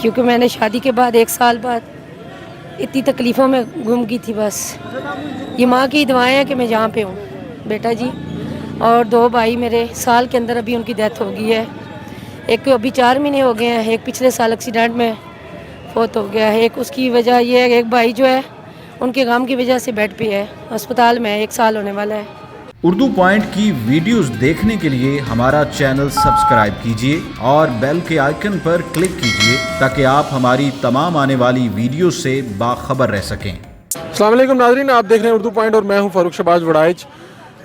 क्योंकि मैंने शादी के बाद 1 साल बाद इतनी तकलीफ़ों में गुम गई थी। बस ये माँ की दुआएं हैं कि मैं यहाँ पे हूँ बेटा जी। और 2 भाई मेरे साल के अंदर अभी उनकी डेथ हो गई है। एक को अभी 4 महीने हो गए हैं, एक पिछले साल एक्सीडेंट में फौत हो गया है। एक उसकी वजह ये है कि एक भाई जो है उनके गम की वजह से बेड पे है, अस्पताल में है, 1 साल होने वाला है। उर्दू पॉइंट की वीडियोस देखने के लिए हमारा चैनल सब्सक्राइब कीजिए और बेल के आइकन पर क्लिक कीजिए ताकि आप हमारी तमाम आने वाली वीडियो से बाखबर रह सकें। अस्सलाम वालेकुम नाज़रीन, आप देख रहे हैं उर्दू पॉइंट और मैं हूं फ़ारूक शहबाज वड़ाइच।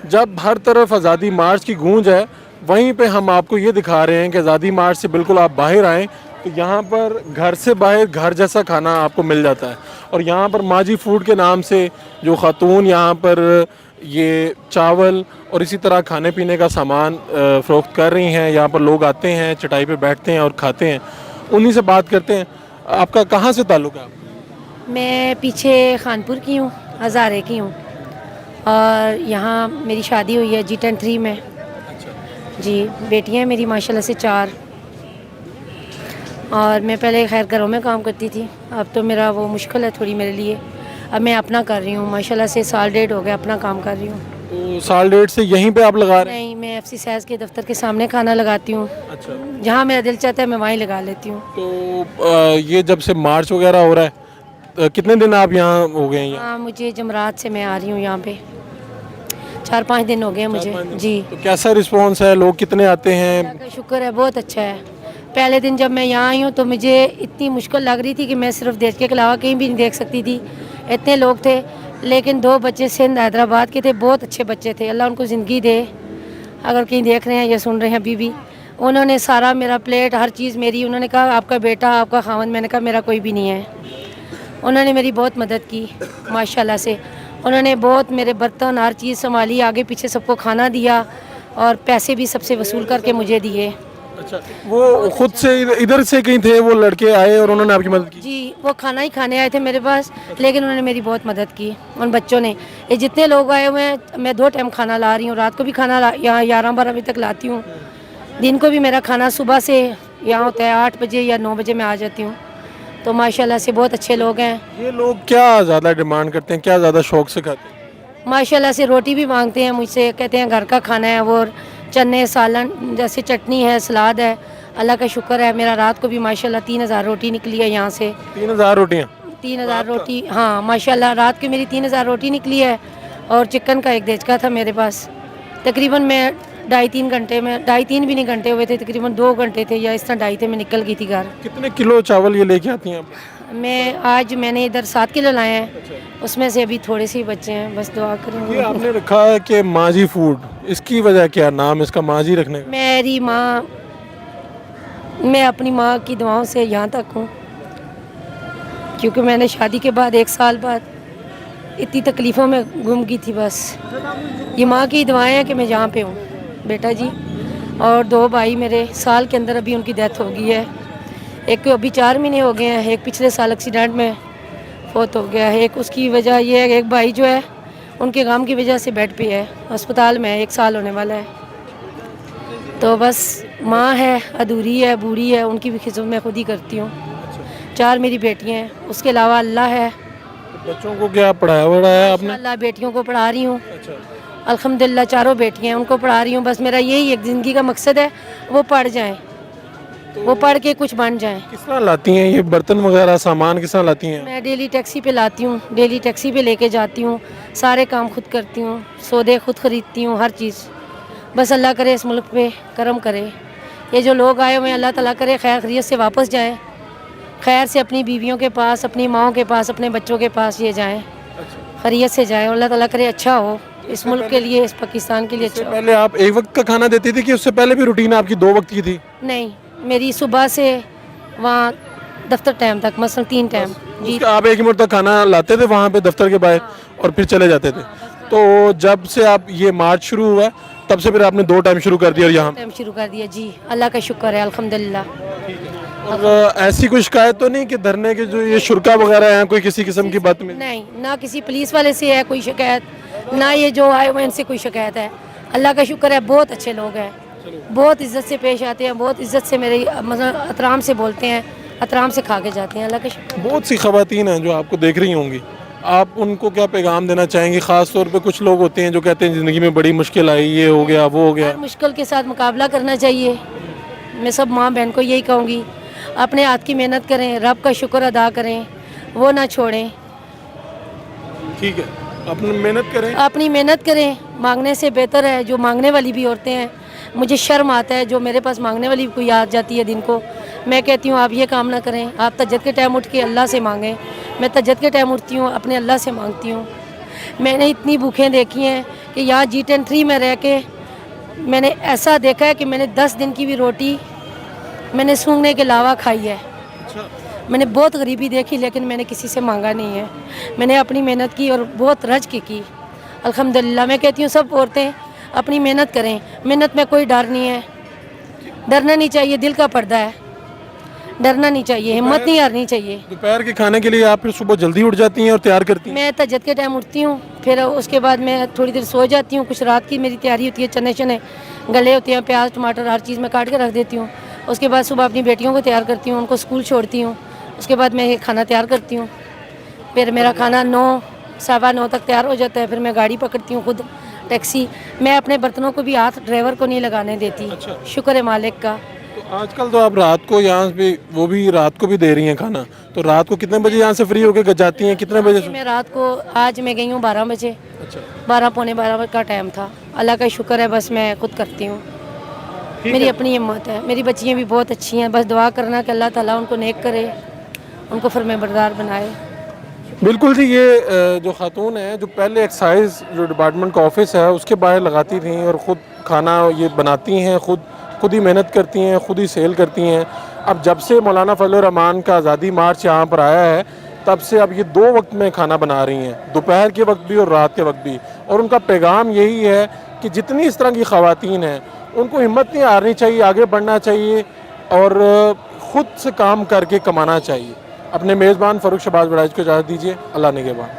जब हर तरफ आज़ादी मार्च की गूंज है, वहीं पे हम आपको ये दिखा रहे हैं कि आज़ादी मार्च से बिल्कुल आप बाहर आएँ तो यहाँ पर घर से बाहर घर जैसा खाना आपको मिल जाता है। और यहाँ पर माजी फूड के नाम से जो ख़ातून यहाँ पर ये चावल और इसी तरह खाने पीने का सामान फ़रोख्त कर रही हैं, यहाँ पर लोग आते हैं, चटाई पे बैठते हैं और खाते हैं। उन्हीं से बात करते हैं। आपका कहाँ से ताल्लुक़ है? मैं पीछे खानपुर की हूँ, हज़ारे की हूँ और यहाँ मेरी शादी हुई है G10 3 में। जी, बेटियाँ हैं मेरी माशाल्लाह से 4। और मैं पहले खैर घरों में काम करती थी, अब तो मेरा वो मुश्किल है थोड़ी मेरे लिए। अब मैं अपना कर रही हूँ, माशाल्लाह से 1 साल 1.5 हो गया अपना काम कर रही हूँ। तो 1 साल 1.5 से यहीं पे आप लगा रहे हैं? नहीं, मैं FC सैज़ के दफ्तर के सामने खाना लगाती हूँ। अच्छा। जहाँ मेरा दिल चाहता है मैं वहीं लगा लेती हूँ। तो ये जब से मार्च वगैरह हो रहा है, कितने दिन आप यहाँ हो गए हैं? हाँ, मुझे जमरात से मैं आ रही हूँ यहाँ पे, 4-5 दिन हो गए मुझे। जी, तो कैसा रिस्पांस है, लोग कितने आते हैं? अल्लाह का शुक्र है, बहुत अच्छा है। पहले दिन जब मैं यहाँ आई हूँ तो मुझे इतनी मुश्किल लग रही थी कि मैं सिर्फ देश के अलावा कहीं भी नहीं देख सकती थी, इतने लोग थे। लेकिन 2 बच्चे सिंध हैदराबाद के थे, बहुत अच्छे बच्चे थे, अल्लाह उनको ज़िंदगी दे। अगर कहीं देख रहे हैं या सुन रहे हैं अभी भी, उन्होंने सारा मेरा प्लेट हर चीज़ मेरी, उन्होंने कहा आपका बेटा आपका खावन, मैंने कहा मेरा कोई भी नहीं है। उन्होंने मेरी बहुत मदद की माशाल्लाह से। उन्होंने बहुत मेरे बर्तन हर चीज़ संभाली, आगे पीछे सबको खाना दिया और पैसे भी सबसे वसूल करके मुझे दिए। अच्छा, वो खुद से इधर से कहीं थे, वो लड़के आए और उन्होंने आपकी मदद की? जी, वो खाना ही खाने आए थे मेरे पास, लेकिन उन्होंने मेरी बहुत मदद की उन बच्चों ने। ये जितने लोग आए हुए हैं, मैं 2 टाइम खाना ला रही हूँ, रात को भी खाना यहाँ 11-12 बजे तक लाती हूँ, दिन को भी मेरा खाना सुबह से यहाँ होता है 8 बजे या 9 बजे मैं आ जाती हूँ। तो माशाल्लाह से बहुत अच्छे लोग हैं। ये लोग क्या ज़्यादा डिमांड करते हैं, क्या ज़्यादा शौक से खाते हैं? माशाल्लाह से रोटी भी मांगते हैं मुझसे, कहते हैं घर का खाना है, वो चने सालन जैसे चटनी है, सलाद है। अल्लाह का शुक्र है, मेरा रात को भी माशाल्लाह 3000 रोटी निकली है यहाँ से। 3000 रोटियाँ? 3000 रोटी, हाँ माशाल्लाह, रात की मेरी 3000 रोटी निकली है। और चिकन का 1 देचका था मेरे पास। तकरीबन मैं 2.5-3 घंटे में, 2.5-3 भी नहीं घंटे हुए थे, तकरीबन 2 घंटे थे या इस तरह 2.5 थे, मैं निकल गई थी घर। कितने किलो चावल ये लेके आती हैं आप? मैंने इधर 7 किलो लाए हैं, उसमें से अभी थोड़े से ही बच्चे हैं, बस दुआ ये करें। आपने रखा है कि माजी फूड, इसकी वजह क्या, नाम इसका माजी रखने का? मेरी माँ, मैं अपनी माँ की दुआओं से यहाँ तक हूँ, क्योंकि मैंने शादी के बाद 1 साल बाद इतनी तकलीफ़ों में गुम गई थी। बस ये माँ की दुआएं हैं कि मैं यहाँ पे हूँ बेटा जी। और 2 भाई मेरे साल के अंदर अभी उनकी डेथ हो गई है। एक को अभी 4 महीने हो गए हैं, एक पिछले साल एक्सीडेंट में फौत हो गया है। एक उसकी वजह ये है कि एक भाई जो है उनके गम की वजह से बेड पे है, अस्पताल में है, 1 साल होने वाला है। तो बस माँ है, अधूरी है, बूढ़ी है, उनकी भी खिदमत मैं खुद ही करती हूँ। 4 मेरी बेटियाँ हैं, उसके अलावा अल्लाह है। बच्चों को क्या पढ़ाया वढ़ाया आपने? अल्लाह, बेटियों को पढ़ा रही हूँ अच्छा। अल्हम्दुलिल्लाह, 4 बेटियाँ हैं, उनको पढ़ा रही हूँ। बस मेरा यही एक ज़िंदगी का मकसद है, वो पढ़ जाएँ, वो पढ़ के कुछ बन जाएँ। किस तरह लाती हैं ये बर्तन वगैरह, सामान किस तरह लाती हैं? मैं डेली टैक्सी पे लाती हूँ, डेली टैक्सी पे लेके जाती हूँ, सारे काम खुद करती हूँ, सौदे खुद ख़रीदती हूँ, हर चीज़। बस अल्लाह करे इस मुल्क पे करम करे। ये जो लोग आए हुए हैं, अल्लाह ताला करे खैर खैरियत से वापस जाएँ, खैर से अपनी बीवियों के पास, अपनी माओं के पास, अपने बच्चों के पास ये जाएँ, खैरियत से जाएँ। अल्लाह ताला करे अच्छा हो इस मुल्क के लिए, इस पाकिस्तान के लिए अच्छा हो। पहले आप 1 वक्त का खाना देती थी कि उससे पहले भी रूटीन आपकी 2 वक्त की थी? नहीं, मेरी सुबह से वहाँ दफ्तर टाइम तक, मसलन 3 टाइम जी। आप 1 मिनट तक खाना लाते थे वहाँ पे दफ्तर के बाहर और फिर चले जाते थे? तो जब से आप ये मार्च शुरू हुआ तब से फिर आपने 2 टाइम शुरू कर दिया और यहाँ टाइम शुरू कर दिया जी, अल्लाह का शुक्र है अल्हम्दुलिल्लाह। और ऐसी कोई शिकायत तो नहीं कि धरने के जो ये शुरा वगैरह हैं, कोई किसी किस्म की बात में? नहीं, ना किसी पुलिस वाले से है कोई शिकायत, ना ये जो आए हुए इनसे कोई शिकायत है। अल्लाह का शुक्र है, बहुत अच्छे लोग हैं, बहुत इज़्ज़त से पेश आते हैं, बहुत इज़्ज़त से मेरे मतलब एहतराम से बोलते हैं, एहतराम से खा के जाते हैं। अल्लाह का शुक्र। बहुत सी ख़वातीन हैं जो आपको देख रही होंगी, आप उनको क्या पैगाम देना चाहेंगी? ख़ास तौर पे कुछ लोग होते हैं जो कहते हैं ज़िंदगी में बड़ी मुश्किल आई, ये हो गया, वो हो गया। हर मुश्किल के साथ मुकाबला करना चाहिए। मैं सब माँ बहन को यही कहूँगी, अपने हाथ की मेहनत करें, रब का शुक्र अदा करें, वो ना छोड़ें। ठीक है, अपनी मेहनत करें। अपनी मेहनत करें, मांगने से बेहतर है जो मांगने वाली भी औरतें हैं। मुझे शर्म आता है जो मेरे पास मांगने वाली कोई आ जाती है दिन को। मैं कहती हूँ आप ये काम ना करें, आप तहज्जुद के टाइम उठ के अल्लाह से मांगें। मैं तहज्जुद के टाइम उठती हूँ, अपने अल्लाह से मांगती हूँ। मैंने इतनी भूखें देखी हैं कि यहाँ G10-3 में रह के मैंने ऐसा देखा है कि मैंने 10 दिन की भी रोटी मैंने सूंघने के अलावा खाई है। मैंने बहुत गरीबी देखी, लेकिन मैंने किसी से मांगा नहीं है। मैंने अपनी मेहनत की और बहुत रज के की। अल्हम्दुलिल्लाह। मैं कहती हूँ सब औरतें अपनी मेहनत करें, मेहनत में कोई डर नहीं है। डरना नहीं चाहिए, दिल का पर्दा है, डरना नहीं चाहिए, हिम्मत नहीं हारनी चाहिए। दोपहर के खाने के लिए आप फिर सुबह जल्दी उठ जाती हैं और तैयार करती हैं? मैं तहज्जुद के टाइम उठती हूँ, फिर उसके बाद मैं थोड़ी देर सो जाती हूँ। कुछ रात की मेरी तैयारी होती है, चने शने गले होते हैं, प्याज टमाटर हर चीज़ में काट के रख देती हूँ। उसके बाद सुबह अपनी बेटियों को तैयार करती हूँ, उनको स्कूल छोड़ती हूँ। उसके बाद मैं खाना तैयार करती हूँ, फिर मेरा खाना 9 सवा 9 तक तैयार हो जाता है। फिर मैं गाड़ी पकड़ती हूँ, खुद टैक्सी। मैं अपने बर्तनों को भी हाथ ड्राइवर को नहीं लगाने देती। शुक्र है मालिक का। तो आजकल तो आप रात को यहाँ पे, वो भी रात को भी दे रही हैं खाना, तो रात को कितने बजे यहाँ से फ्री होके जाती हैं, कितने बजे से? मैं रात को, आज मैं गई हूँ 12 बजे। अच्छा, 12 पौने 12 का टाइम था। अल्लाह का शुक्र है, बस मैं खुद करती हूँ। मेरी अपनी हिम्मत है। मेरी बच्चियाँ भी बहुत अच्छी हैं, बस दुआ करना कि अल्लाह ताला उनको नेक करे, उनको फरमाबरदार बनाए। बिल्कुल जी। ये जो खातून है जो पहले एक्साइज जो डिपार्टमेंट का ऑफिस है उसके बाहर लगाती थी और ख़ुद खाना ये बनाती हैं, खुद ही मेहनत करती हैं, खुद ही सेल करती हैं। अब जब से मौलाना फजलुर रहमान का आज़ादी मार्च यहाँ पर आया है, तब से अब ये 2 वक्त में खाना बना रही हैं, दोपहर के वक्त भी और रात के वक्त भी। और उनका पैगाम यही है कि जितनी इस तरह की ख़वातीन हैं उनको हिम्मत नहीं हारनी चाहिए, आगे बढ़ना चाहिए और ख़ुद से काम करके कमाना चाहिए। अपने मेज़बान फ़ारूक शहबाज वड़ाइच को इजाज़त दीजिए। अल्लाह निगहबान।